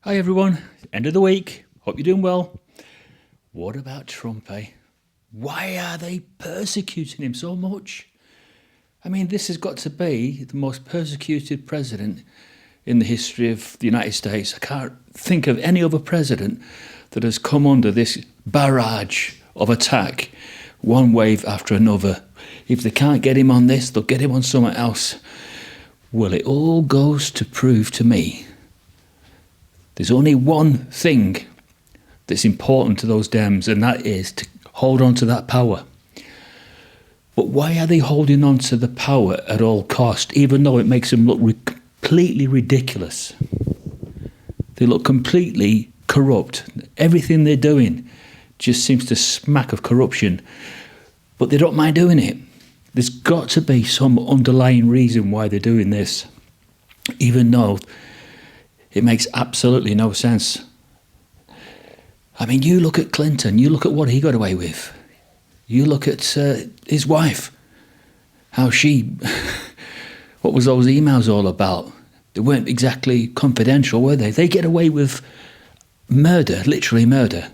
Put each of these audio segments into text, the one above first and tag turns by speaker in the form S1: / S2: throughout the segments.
S1: Hi everyone, end of the week. Hope you're doing well. What about Trump, eh? Why are they persecuting him so much? I mean, this has got to be the most persecuted president in the history of the United States. I can't think of any other president that has come under this barrage of attack, one wave after another. If they can't get him on this, they'll get him on something else. Well, it all goes to prove to me there's only one thing that's important to those DEMS, and that is to hold on to that power. But why are they holding on to the power at all cost, even though it makes them look completely ridiculous? They look completely corrupt. Everything they're doing just seems to smack of corruption, but they don't mind doing it. There's got to be some underlying reason why they're doing this, even though it makes absolutely no sense. I mean, you look at Clinton, you look at what he got away with. You look at his wife, how she, what was those emails all about? They weren't exactly confidential, were they? They get away with murder, literally murder.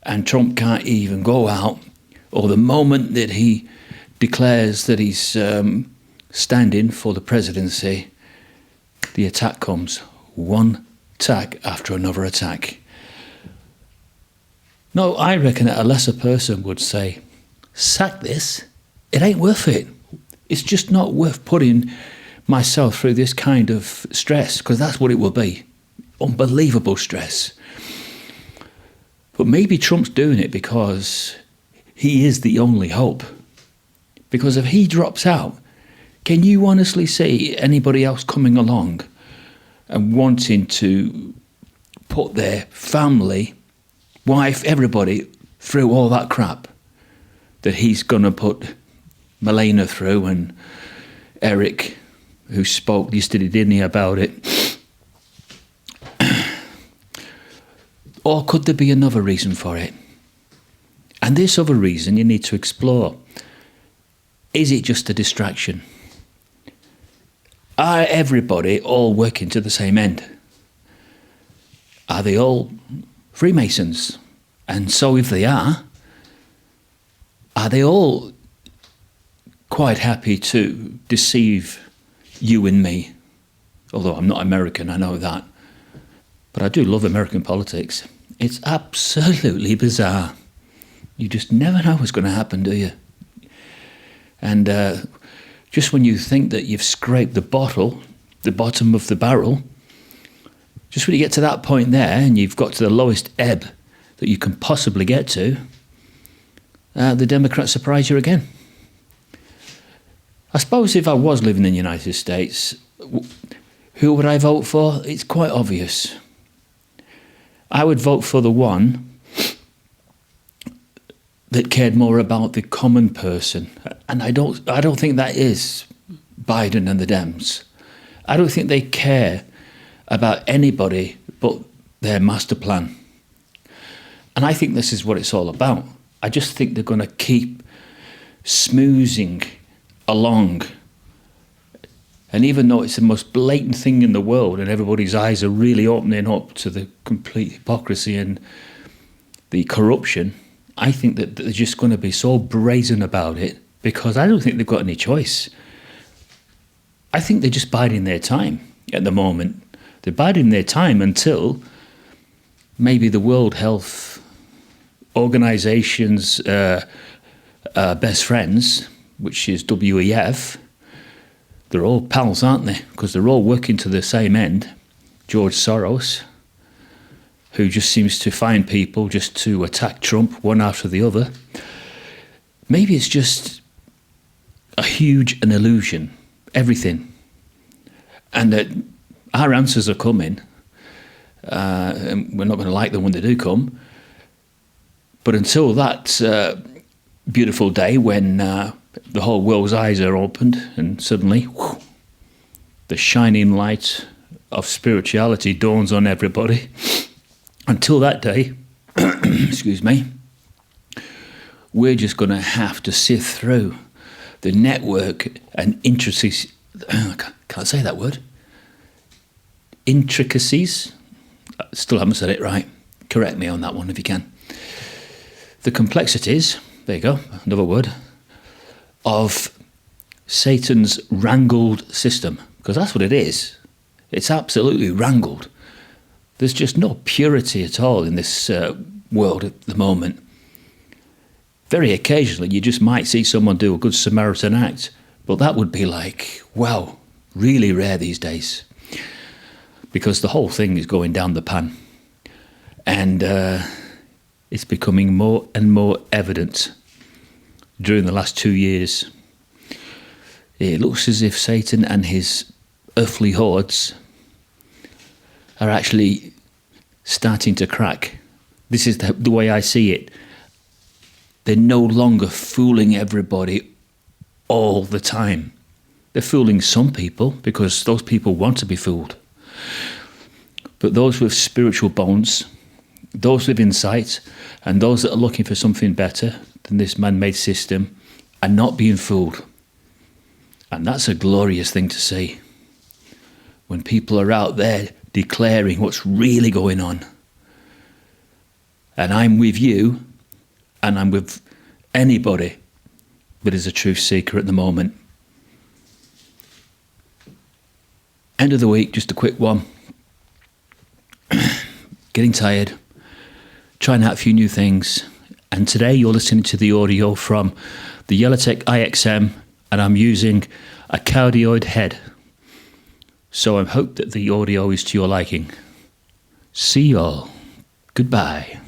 S1: And Trump can't even go out, or the moment that he declares that he's standing for the presidency, the attack comes. One attack after another attack. No, I reckon that a lesser person would say, sack this, it ain't worth it. It's just not worth putting myself through this kind of stress, because that's what it will be. Unbelievable stress. But maybe Trump's doing it because he is the only hope. Because if he drops out, can you honestly see anybody else coming along and wanting to put their family, wife, everybody through all that crap that he's going to put Melania through, and Eric, who spoke yesterday, didn't he, about it? Or could there be another reason for it? And this other reason you need to explore. Is it just a distraction? Are everybody all working to the same end? Are they all Freemasons? And so if they are they all quite happy to deceive you and me? Although I'm not American, I know that. But I do love American politics. It's absolutely bizarre. You just never know what's going to happen, do you? And just when you think that you've scraped the bottom of the barrel, just when you get to that point there and you've got to the lowest ebb that you can possibly get to, the Democrats surprise you again. I suppose if I was living in the United States, who would I vote for? It's quite obvious. I would vote for the one that cared more about the common person. And I don't think that is Biden and the Dems. I don't think they care about anybody but their master plan. And I think this is what it's all about. I just think they're going to keep smoozing along. And even though it's the most blatant thing in the world and everybody's eyes are really opening up to the complete hypocrisy and the corruption, I think that they're just going to be so brazen about it because I don't think they've got any choice. I think they're just biding their time at the moment. They're biding their time until maybe the World Health Organization's best friends, which is WEF, they're all pals, aren't they? Because they're all working to the same end. George Soros, who just seems to find people just to attack Trump one after the other. Maybe it's just a huge an illusion, everything. And that our answers are coming, and we're not going to like them when they do come. But until that beautiful day when the whole world's eyes are opened and suddenly the shining light of spirituality dawns on everybody, until that day, excuse me, we're just going to have to sift through the network and intricacies, can't say that word, intricacies Still haven't said it right. Correct me on that one if you can. The complexities, there you go, another word, of Satan's wrangled system, because that's what it is. It's absolutely wrangled. There's just no purity at all in this world at the moment. Very occasionally you just might see someone do a good Samaritan act, but that would be like, wow, really rare these days, because the whole thing is going down the pan. And it's becoming more and more evident during the last 2 years. It looks as if Satan and his earthly hordes are actually starting to crack. This is the way I see it. They're no longer fooling everybody all the time. They're fooling some people because those people want to be fooled. But those with spiritual bones, those with insight, and those that are looking for something better than this man-made system are not being fooled. And that's a glorious thing to see. When people are out there declaring what's really going on. And I'm with you, and I'm with anybody that is a truth seeker at the moment. End of the week, just a quick one. Getting tired, trying out a few new things. And today you're listening to the audio from the Yellowtech IXM, and I'm using a cardioid head. So I hope that the audio is to your liking. See you all. Goodbye.